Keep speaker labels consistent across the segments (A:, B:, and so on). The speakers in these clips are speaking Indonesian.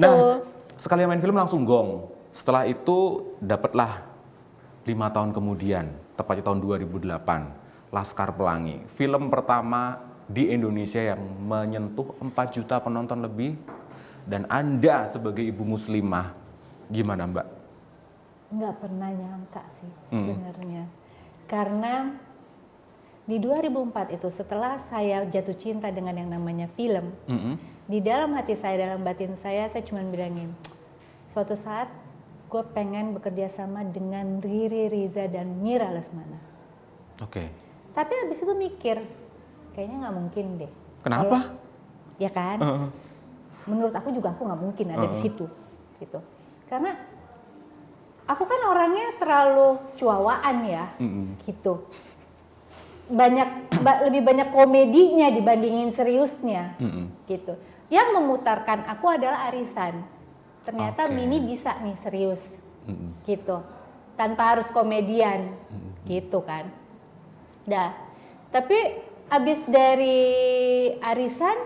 A: Nah, sekali main film langsung gong. Setelah itu dapatlah 5 tahun kemudian, tepatnya tahun 2008, Laskar Pelangi. Film pertama di Indonesia yang menyentuh 4 juta penonton lebih. Dan Anda sebagai ibu muslimah, gimana Mbak?
B: Nggak pernah nyangka sih sebenarnya. Karena di 2004 itu setelah saya jatuh cinta dengan yang namanya film, di dalam hati saya, dalam batin saya cuma bilangin, suatu saat gue pengen bekerja sama dengan Riri Riza dan Mira Lesmana.
A: Oke.
B: Tapi habis itu mikir, kayaknya nggak mungkin deh.
A: Kenapa?
B: Ya kan? Menurut aku juga aku nggak mungkin ada di situ, gitu. Karena aku kan orangnya terlalu cuawaan ya, gitu. Lebih banyak komedinya dibandingin seriusnya, gitu. Yang memutarkan aku adalah Arisan. Ternyata Mini bisa nih serius, gitu. Tanpa harus komedian, gitu kan. Dah. Tapi abis dari Arisan,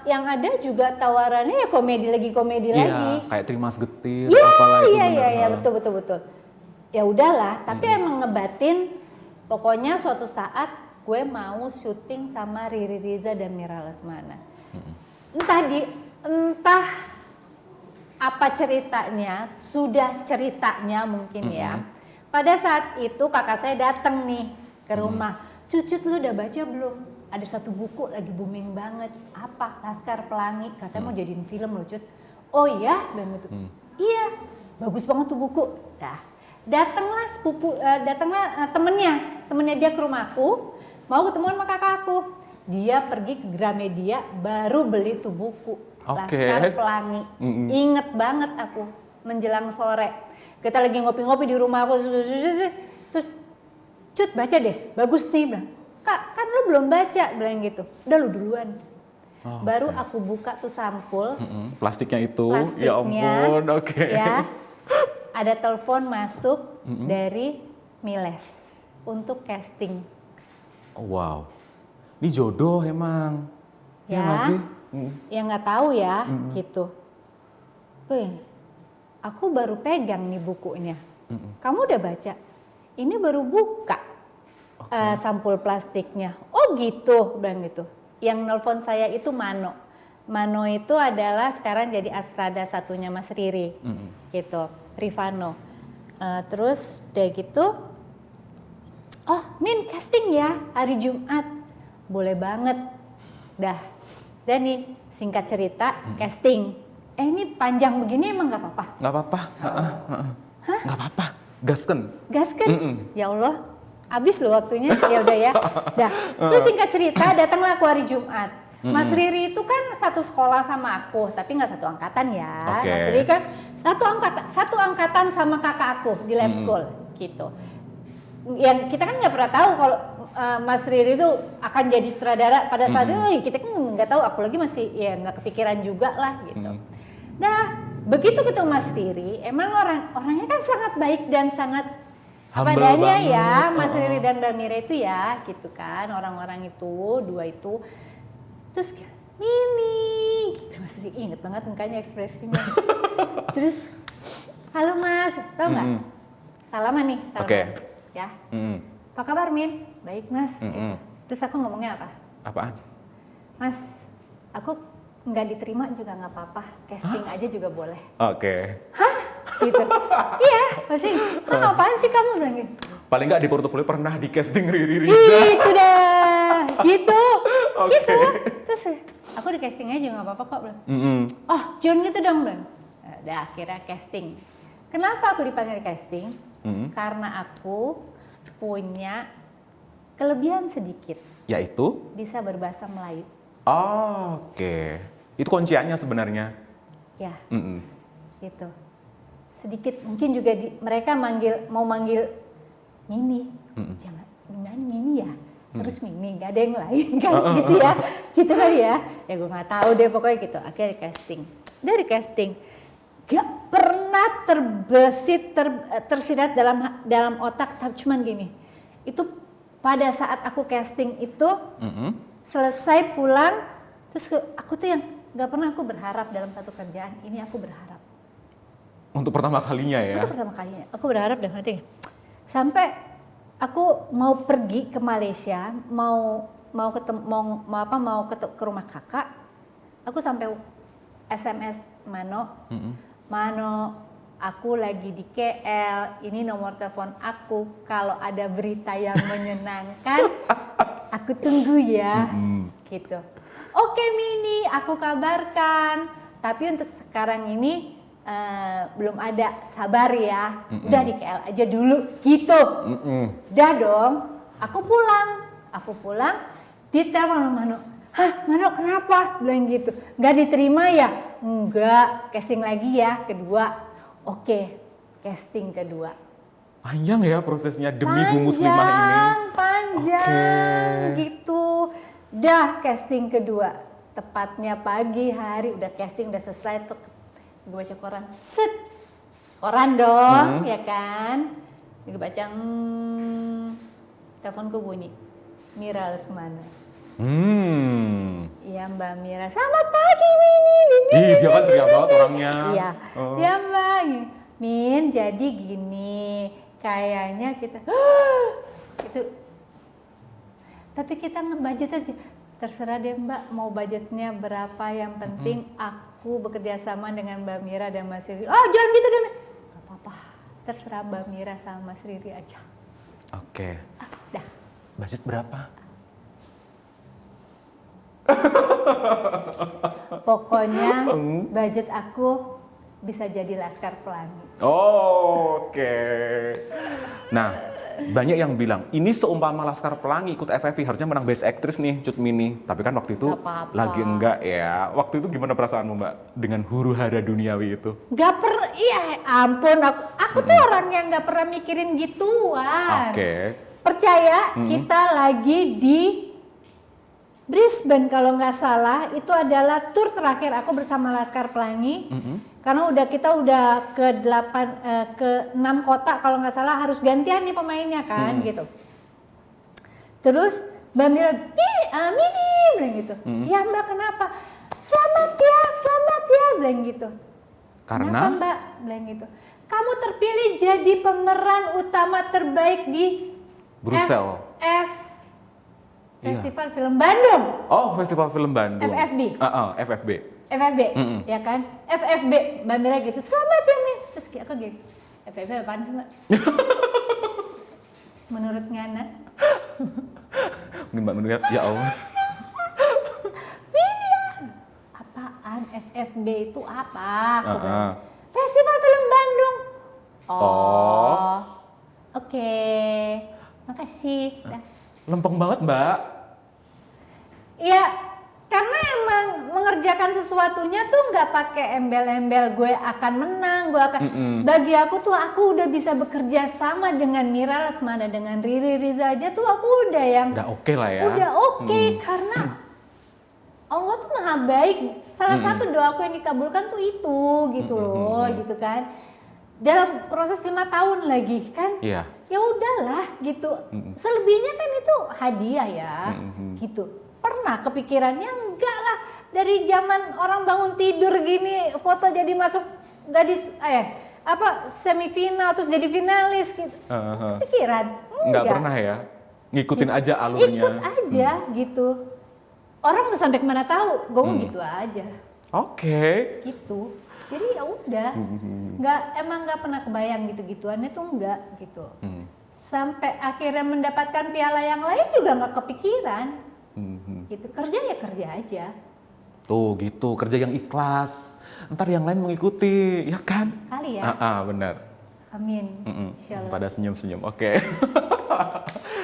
B: yang ada juga tawarannya ya komedi lagi
A: Iya, kayak Trimas Getir, apalah itu.
B: Iya, betul. Ya udahlah, tapi emang ngebatin. Pokoknya suatu saat gue mau syuting sama Riri Riza dan Mira Lesmana. Entah apa ceritanya, sudah ceritanya mungkin ya. Pada saat itu kakak saya datang nih ke rumah. Cucut, lu udah baca belum? Ada satu buku lagi booming banget. Apa? Laskar Pelangi. Katanya mau jadiin film loh, Cut. Oh iya? Bilang gitu. Iya, bagus banget tuh buku. Datanglah temennya dia ke rumahku, mau ketemuan sama kakakku. Dia pergi ke Gramedia, baru beli tuh buku Laskar Pelangi. Inget banget aku, menjelang sore. Kita lagi ngopi-ngopi di rumah aku, terus Cut baca deh, bagus nih, bilang. Kak, kan lu belum baca, bilang gitu. Udah lu duluan. Baru aku buka tuh sampul.
A: Plastiknya itu, ya ampun,
B: ya. Ada telepon masuk dari Miles untuk casting.
A: Wow, ini jodoh emang.
B: Ya nggak sih? Ya nggak tahu ya, gitu. Aku baru pegang nih bukunya. Kamu udah baca? Ini baru buka sampul plastiknya. Oh gitu, bilang gitu. Yang nelpon saya itu Mano. Mano itu adalah sekarang jadi Astrada satunya Mas Riri, gitu. Rifano. Terus udah gitu, oh Min casting ya hari Jumat, boleh banget. Dah, dan nih singkat cerita casting. Ini panjang begini emang nggak apa-apa?
A: Nggak apa-apa, nggak apa-apa. Gasken.
B: Ya Allah, habis loh waktunya. Ya udah ya. Dah, terus singkat cerita datanglah aku hari Jumat. Mas Riri itu kan satu sekolah sama aku, tapi nggak satu angkatan ya. Mas Riri kan satu angkatan sama kakak aku di lab school, gitu. Yang kita kan nggak pernah tahu kalau Mas Riri itu akan jadi sutradara pada saat itu. Kita kan nggak tahu, aku lagi masih ya nggak kepikiran juga lah, gitu. Nah, begitu ketemu Mas Riri, emang orangnya kan sangat baik dan sangat padanya ya, Mas Riri dan Mbak Mira itu ya, gitu kan. Orang-orang itu, dua itu. Terus Mini, gitu. Mas Riri inget banget mukanya, ekspresinya. Terus, halo Mas, tau nggak? Salaman nih, salaman. Ya. Apa kabar Min? Baik Mas. Gitu. Terus aku ngomongnya apa?
A: Apaan?
B: Mas, aku nggak diterima juga nggak apa-apa, casting aja juga boleh. Hah? Gitu. Iya, masih. Apaan sih kamu bilang gitu?
A: Paling nggak di portofolio pernah di casting Riri Riza.
B: Itu dah, gitu. Gitu. Terus aku di casting aja nggak apa-apa kok, bilang. Oh, John gitu dong, bilang. Udah akhirnya casting. Kenapa aku dipanggil casting? Karena aku punya kelebihan sedikit.
A: Yaitu?
B: Bisa berbahasa Melayu.
A: Itu kunciannya sebenarnya.
B: Ya, gitu. Sedikit mungkin juga mereka mau manggil Mini, jangan Mini ya, terus Mini, nggak ada yang lain kan, gitu ya, gitu kan ya. Ya gue nggak tahu deh pokoknya gitu. Akhirnya dari casting, gak pernah tersirat dalam otak, cuman gini. Itu pada saat aku casting itu selesai pulang, terus aku tuh yang Nggak pernah aku berharap dalam satu kerjaan, ini aku berharap.
A: Untuk pertama kalinya ya?
B: Itu pertama kalinya, aku berharap dalam hati. Sampai aku mau pergi ke Malaysia, mau ke rumah kakak, aku sampai SMS Mano, Mano, aku lagi di KL, ini nomor telepon aku, kalau ada berita yang menyenangkan, aku tunggu ya, gitu. Oke Mini, aku kabarkan, tapi untuk sekarang ini belum ada, sabar ya, udah di KL aja dulu, gitu. Udah dong, aku pulang, ditelepon Mano, hah Mano kenapa? Bilang gitu, nggak diterima ya? Enggak, casting lagi ya, kedua. Oke, casting kedua.
A: Panjang ya prosesnya demi Bu Muslimah ini?
B: Panjang, gitu. Udah casting kedua, tepatnya pagi hari, udah casting, udah selesai tuh. Gue baca koran, set, koran dong, ya kan? Gue baca, teleponku bunyi, Mira Lesmana. Iya Mbak Mira, selamat pagi Mini.
A: Dia kan ceria banget orangnya.
B: Iya, ya Mbak. Min, jadi gini, kayaknya kita, itu, tapi kita ngebudgetnya terserah deh Mbak, mau budgetnya berapa, yang penting aku bekerja sama dengan Mbak Mira dan Mas Riri. Oh jangan gitu deh, gak apa-apa, terserah Mbak Mira sama Mas Riri aja.
A: Oke.
B: Dah.
A: Budget berapa?
B: Pokoknya budget aku bisa jadi Laskar Pelangi.
A: Oke. Nah, banyak yang bilang ini seumpama Laskar Pelangi ikut FFI harusnya menang Best Actress nih Cut Mini. Tapi kan waktu itu lagi enggak ya. Waktu itu gimana perasaanmu Mbak dengan huru-hara duniawi itu?
B: Iya ampun, aku tuh orang yang nggak pernah mikirin gituan.
A: Oke.
B: Percaya, kita lagi di Brisbane kalau nggak salah, itu adalah tour terakhir aku bersama Laskar Pelangi. Karena kita udah ke 6 kota kalau nggak salah, harus gantian nih pemainnya kan gitu. Terus Mbak Mira, Mini bilang gitu. Ya Mbak kenapa? Selamat ya bilang gitu.
A: Karena?
B: Kenapa Mbak? Bilang gitu. Kamu terpilih jadi pemeran utama terbaik di
A: Brussels.
B: Festival Film Bandung.
A: Oh, Festival Film Bandung.
B: FFB.
A: FFB.
B: Ya kan? FFB, Mbak Mira gitu. Selamat ya, Min. Terus aku gitu. FFB apaan sih, Mbak? Menurut Ngana?
A: Mbak menurut, ya Allah.
B: Apaan? FFB itu apa?
A: Festival
B: Film Bandung. Oh. Oke. Makasih. Dah.
A: Lempeng banget Mbak.
B: Iya, karena emang mengerjakan sesuatunya tuh nggak pakai embel-embel gue akan menang, gue akan. Bagi aku tuh aku udah bisa bekerja sama dengan Mira Lesmana, dengan Riri Riza aja tuh aku udah yang.
A: Udah oke lah ya.
B: Udah oke, karena Allah tuh maha baik. Salah satu doaku yang dikabulkan tuh itu, gitu loh, gitu kan. Dalam proses 5 tahun lagi kan.
A: Iya.
B: Ya udahlah gitu. Selebihnya kan itu hadiah ya, gitu. Pernah kepikirannya enggak lah, dari zaman orang bangun tidur gini foto jadi masuk gadis semifinal terus jadi finalis gitu. Kepikiran?
A: Enggak pernah ya. Ngikutin aja alurnya.
B: Ikut aja gitu. Orang sampai kemana tahu, gue mau gitu aja.
A: Oke.
B: Gitu. Jadi ya udah, emang nggak pernah kebayang gitu-gituannya tuh enggak gitu. Sampai akhirnya mendapatkan piala yang lain juga nggak kepikiran. Gitu, kerja ya kerja aja.
A: Tuh gitu, kerja yang ikhlas. Ntar yang lain mengikuti, ya kan?
B: Kali ya.
A: Benar.
B: Amin. Insyaallah.
A: Pada senyum-senyum, oke.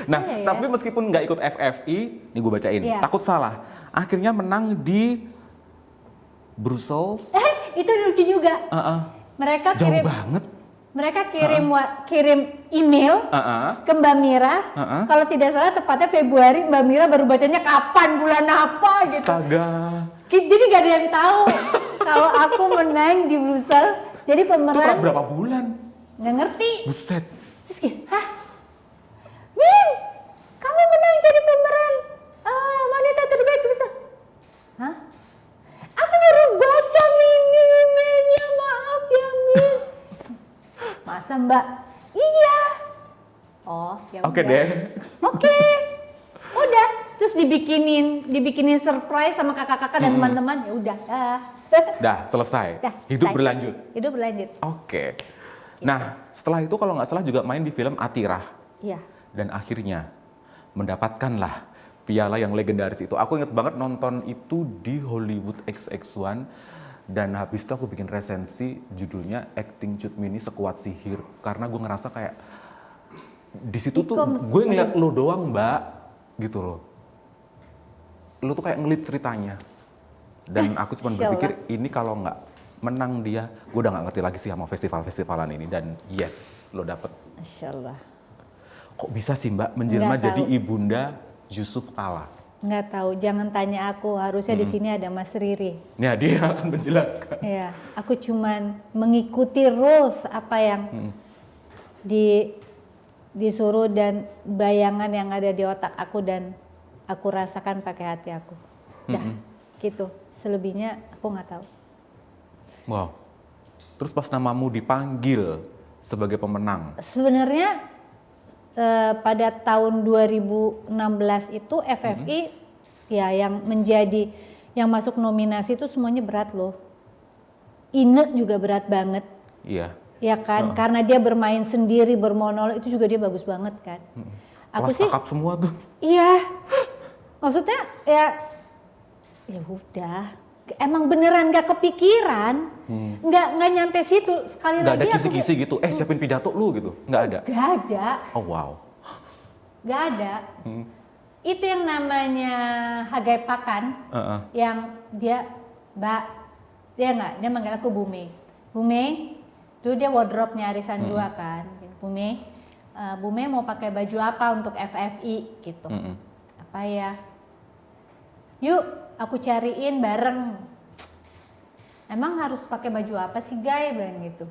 A: Nah, tapi meskipun nggak ikut FFI, ini gue bacain. Takut salah. Akhirnya menang di Brussels.
B: Itu lucu juga. Mereka
A: jauh banget.
B: Mereka kirim email ke Mbak Mira. Kalau tidak salah tepatnya Februari, Mbak Mira baru bacanya kapan, bulan apa gitu.
A: Astaga.
B: Jadi gak ada yang tahu kalau aku menang di Brussels. Jadi pemeran.
A: Itu berapa bulan?
B: Nggak ngerti.
A: Buset.
B: Terus kayak, hah? Min, kamu menang jadi pemeran wanita terbaik di Brussels. Hah? Aku Masa Mbak? Iya. Oh, ya
A: Oke
B: udah.
A: deh.
B: Oke. Udah. Terus dibikinin surprise sama kakak-kakak dan teman-teman. Ya udah.
A: Dah, selesai.
B: Dah,
A: Hidup
B: selesai.
A: berlanjut.
B: Hidup berlanjut.
A: Oke. Nah, setelah itu kalau nggak salah juga main di film Atirah.
B: Iya.
A: Dan akhirnya mendapatkanlah piala yang legendaris itu. Aku inget banget nonton itu di Hollywood XX1. Dan habis itu aku bikin resensi judulnya Acting Cut Mini Sekuat Sihir. Karena gue ngerasa kayak di situ tuh gue ngeliat lo doang Mbak, gitu loh. Lo tuh kayak ngelit ceritanya. Dan aku cuma berpikir ini kalau nggak menang dia, gue udah nggak ngerti lagi sih sama festival-festivalan ini. Dan yes, lo dapet.
B: Masya Allah.
A: Kok bisa sih Mbak menjelma
B: Nggak
A: jadi
B: tahu.
A: ibunda Yusuf Kala?
B: Nggak tahu, jangan tanya aku. Harusnya di sini ada Mas Riri.
A: Ya dia akan menjelaskan.
B: Ya, aku cuman mengikuti rules apa yang disuruh dan bayangan yang ada di otak aku dan aku rasakan pakai hati aku. Dah, gitu. Selebihnya aku nggak tahu.
A: Wow. Terus pas namamu dipanggil sebagai pemenang.
B: Sebenarnya pada tahun 2016 itu FFI ya yang masuk nominasi itu semuanya berat loh. Ine juga berat banget.
A: Iya.
B: Ya kan, karena dia bermain sendiri, bermonolog itu juga dia bagus banget kan. Aku
A: Kelas
B: sih,
A: kakap semua tuh.
B: iya. Maksudnya ya udah. Emang beneran gak kepikiran, nggak nyampe situ. Sekali
A: Nggak ada
B: lagi aku
A: kisi-kisi gitu, siapin pidato lu gitu, nggak ada.
B: gak ada,
A: Oh wow.
B: gak ada. Itu yang namanya Hagai Pakan, yang dia dia manggil aku Bume. Bume, dulu dia wardrobe-nya Arisan 2 kan. Bume, Bume mau pakai baju apa untuk FFI gitu. Apa ya? Yuk, aku cariin bareng. Emang harus pakai baju apa sih Gay? Bilang gitu.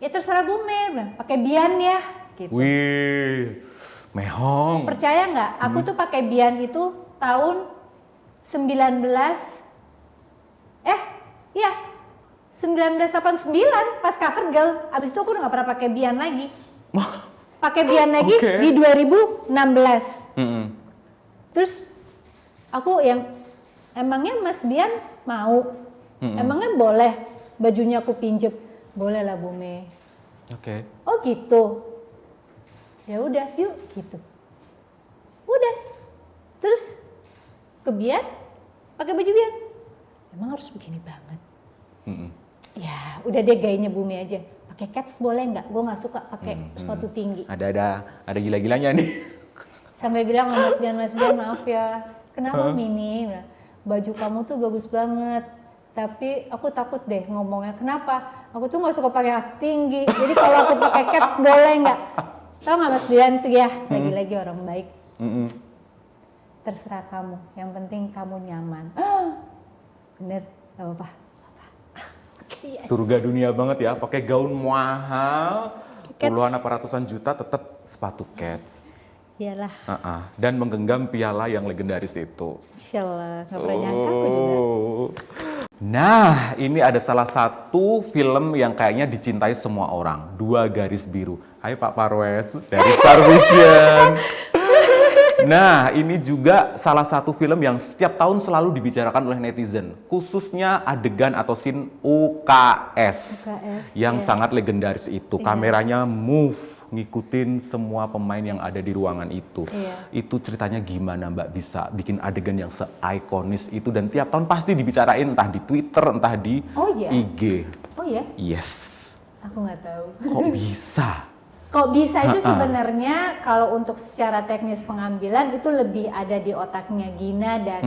B: Ya terserah Bume, bilang pakai bian ya. Gitu.
A: Wih, mehong.
B: Percaya nggak? Aku tuh pakai bian itu tahun 1989 pas cover girl. Abis itu aku udah nggak pernah pakai bian lagi. Pakai bian lagi di 2016. Terus aku yang emangnya Mas Bian mau, emangnya boleh bajunya aku pinjem, boleh lah Bume.
A: Oke.
B: Oh gitu, ya udah yuk gitu. Udah, terus ke Bian, pakai baju Bian. Emang harus begini banget. Ya udah deh gayanya Bume aja. Pakai cats boleh nggak? Gue nggak suka pakai sepatu tinggi.
A: Ada gila-gilanya nih.
B: Sampai bilang sama Mas Bian maaf ya. Kenapa Mini? Baju kamu tuh bagus banget. Tapi aku takut deh ngomongnya. Kenapa? Aku tuh nggak suka pakai tinggi. Jadi kalau aku pakai cats boleh nggak? Tahu nggak Mas Bian tuh ya? Lagi-lagi orang baik. Terserah kamu. Yang penting kamu nyaman. Bener, nggak apa-apa. Yes.
A: Surga dunia banget ya, pakai gaun mahal, puluhan apa ratusan juta tetap sepatu Keds.
B: Iyalah.
A: Dan menggenggam piala yang legendaris itu.
B: Insyaallah, nggak pernah nyangka aku juga.
A: Nah, ini ada salah satu film yang kayaknya dicintai semua orang, Dua Garis Biru. Hai Pak Parwes dari Star Vision. Nah, ini juga salah satu film yang setiap tahun selalu dibicarakan oleh netizen, khususnya adegan atau scene UKS yang sangat legendaris itu. Kameranya move, ngikutin semua pemain yang ada di ruangan itu. Itu ceritanya gimana Mbak bisa bikin adegan yang se-ikonis itu dan tiap tahun pasti dibicarain entah di Twitter, entah di IG.
B: Oh ya?
A: Yes.
B: Aku nggak tahu.
A: Kok bisa?
B: Kok bisa itu sebenarnya kalau untuk secara teknis pengambilan itu lebih ada di otaknya Gina dan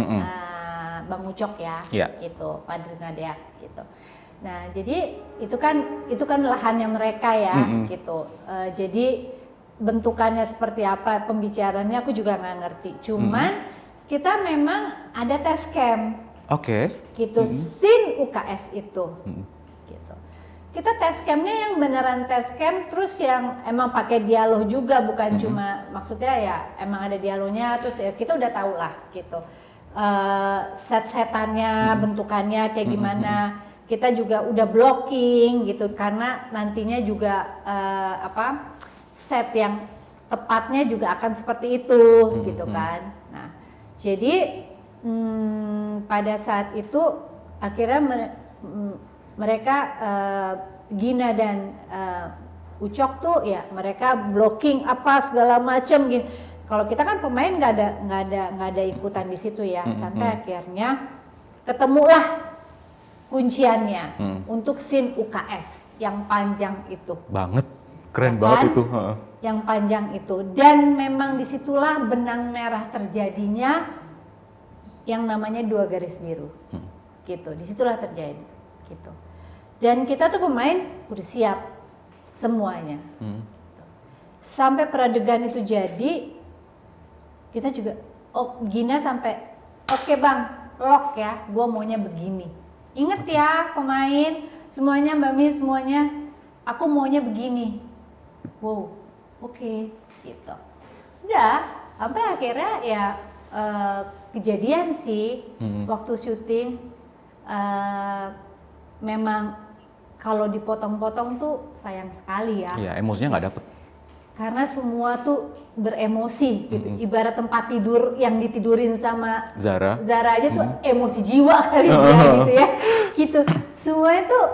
B: Bang Ucok ya, gitu, Padri Nadia gitu. Nah jadi itu kan lahannya mereka ya, gitu. Jadi bentukannya seperti apa, pembicaraannya aku juga nggak ngerti. Cuman kita memang ada test cam, gitu, scene UKS itu. Kita test camnya yang beneran test cam, terus yang emang pakai dialog juga, bukan cuma maksudnya ya emang ada dialognya, terus ya kita udah tahu lah gitu set-setannya, bentukannya kayak gimana. kita juga udah blocking gitu karena nantinya juga set yang tepatnya juga akan seperti itu gitu kan. Nah, jadi pada saat itu akhirnya mereka Gina dan Ucok tuh ya mereka blocking apa segala macam gini. Kalau kita kan pemain nggak ada ikutan di situ ya. Sampai akhirnya ketemulah kunciannya untuk scene UKS yang panjang itu.
A: Banget, keren
B: Ya
A: banget
B: kan?
A: itu.
B: Yang panjang itu, dan memang disitulah benang merah terjadinya yang namanya 2 garis biru. Gitu, disitulah terjadi gitu. Dan kita tuh pemain udah siap semuanya. Sampai peradegan itu jadi, kita juga Gina sampai oke bang, lock ya, gua maunya begini. Ingat ya pemain semuanya, Mbak Mi semuanya, aku maunya begini. Wow, oke, gitu. Udah, sampai akhirnya ya kejadian sih waktu syuting. Memang kalau dipotong-potong tuh sayang sekali ya.
A: Iya, emosinya nggak dapet.
B: Karena semua tuh beremosi gitu. Ibarat tempat tidur yang ditidurin sama
A: Zara
B: aja tuh emosi jiwa kali ya gitu ya. Gitu. Semuanya tuh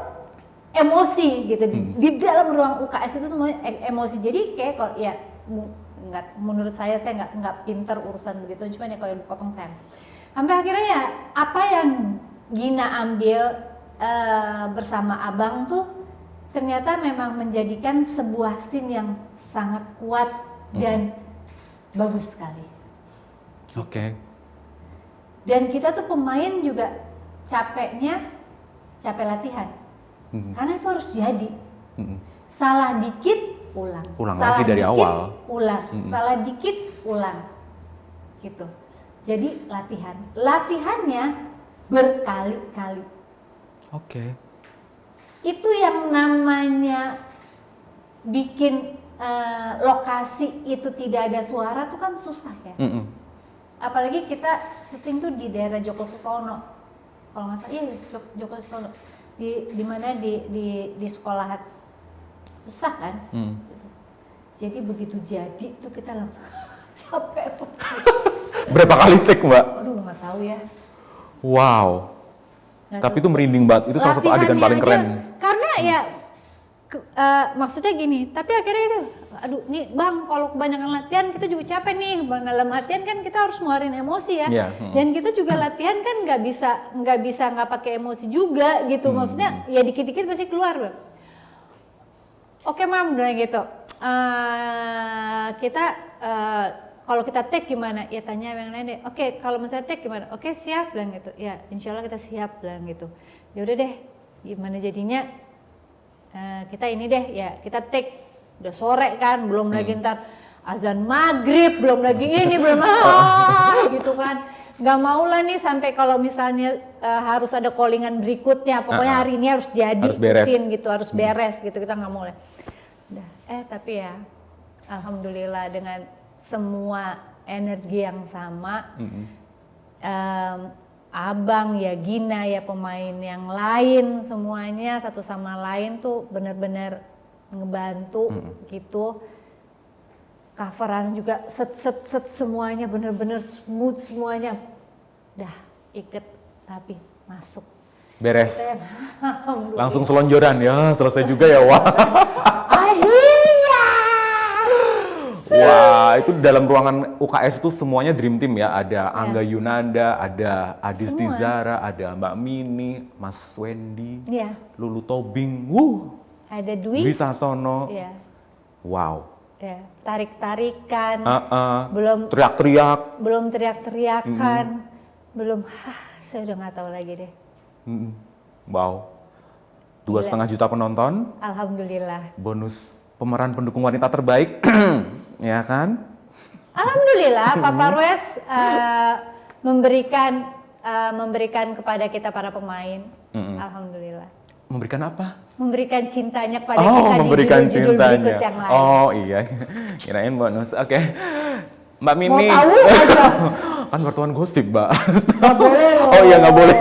B: emosi gitu. Di dalam ruang UKS itu semuanya emosi. Jadi kayak kalau ya nggak, menurut saya nggak pinter urusan begitu. Cuma ya kalau dipotong saya. Sampai akhirnya ya apa yang Gina ambil bersama abang tuh ternyata memang menjadikan sebuah scene yang sangat kuat dan bagus sekali.
A: Oke.
B: Dan kita tuh pemain juga capek latihan. Karena itu harus jadi. Salah dikit ulang.
A: Salah lagi dari
B: dikit,
A: awal.
B: Ulang. Salah dikit ulang. Gitu. Jadi latihan. Latihannya berkali-kali.
A: Oke.
B: Itu yang namanya bikin lokasi itu tidak ada suara tuh kan susah ya. Apalagi kita syuting tuh di daerah Joko Sutono, kalau nggak salah, iya Joko Sutono, di mana di sekolahan, susah kan. Jadi begitu jadi tuh kita langsung capek.
A: Berapa kali take mbak?
B: Aduh nggak tahu ya.
A: Wow.
B: Nggak
A: Tapi
B: tahu.
A: itu merinding banget. Itu salah satu adegan
B: Latihannya
A: paling
B: aja,
A: keren.
B: Karena ya maksudnya gini, tapi akhirnya itu, aduh nih bang, kalau kebanyakan latihan kita juga capek nih. Bang, dalam latihan kan kita harus ngeluarin emosi ya.
A: Yeah.
B: Dan kita juga latihan kan nggak bisa nggak pakai emosi juga gitu. Maksudnya ya dikit-dikit pasti keluar bang. Oke mam, udah gitu. Kita kalau kita take gimana? Ya tanya yang lain deh. Oke, kalau misalnya take gimana? Oke siap bilang gitu. Ya insya Allah kita siap bilang gitu. Ya udah deh, gimana jadinya? Kita ini deh ya, kita take. Udah sore kan, belum lagi ntar azan maghrib, belum lagi ini, belum gitu kan. Nggak mau lah nih sampai kalau misalnya harus ada callingan berikutnya. Pokoknya hari ini harus jadi,
A: harus beres.
B: gitu, harus beres gitu. Kita nggak mau lah. Udah, tapi ya alhamdulillah dengan semua energi yang sama, abang ya, Gina ya, pemain yang lain semuanya satu sama lain tuh benar-benar ngebantu gitu. Coveran juga set semuanya benar-benar smooth semuanya. Dah iket rapi masuk.
A: Beres. Langsung selonjoran ya, selesai juga ya. Wah.
B: Akhirnya.
A: Wah, itu dalam ruangan UKS itu semuanya dream team ya. Ada Angga Yunanda, ada Adisti Zara, ada Mbak Mini, Mas Wendy, Lulu Tobing,
B: ada Dwi
A: Sasono.
B: Iya.
A: Wow.
B: Ya, tarik-tarikan.
A: Belum teriak-teriak.
B: Belum teriak-teriakan. Belum saya udah nggak tahu lagi deh.
A: Wow. 2,5 juta penonton.
B: Alhamdulillah.
A: Bonus pemeran pendukung wanita terbaik. Ya kan?
B: Alhamdulillah Papa Rues memberikan kepada kita para pemain. Alhamdulillah.
A: Memberikan apa?
B: Memberikan cintanya kepada kita
A: memberikan
B: di judul berikut yang lain.
A: Oh iya, kirain bonus. Oke. Mbak Mini.
B: Mau tahu aja.
A: Kan wartawan gosip, Mbak.
B: Nggak boleh loh.
A: Oh iya, nggak boleh.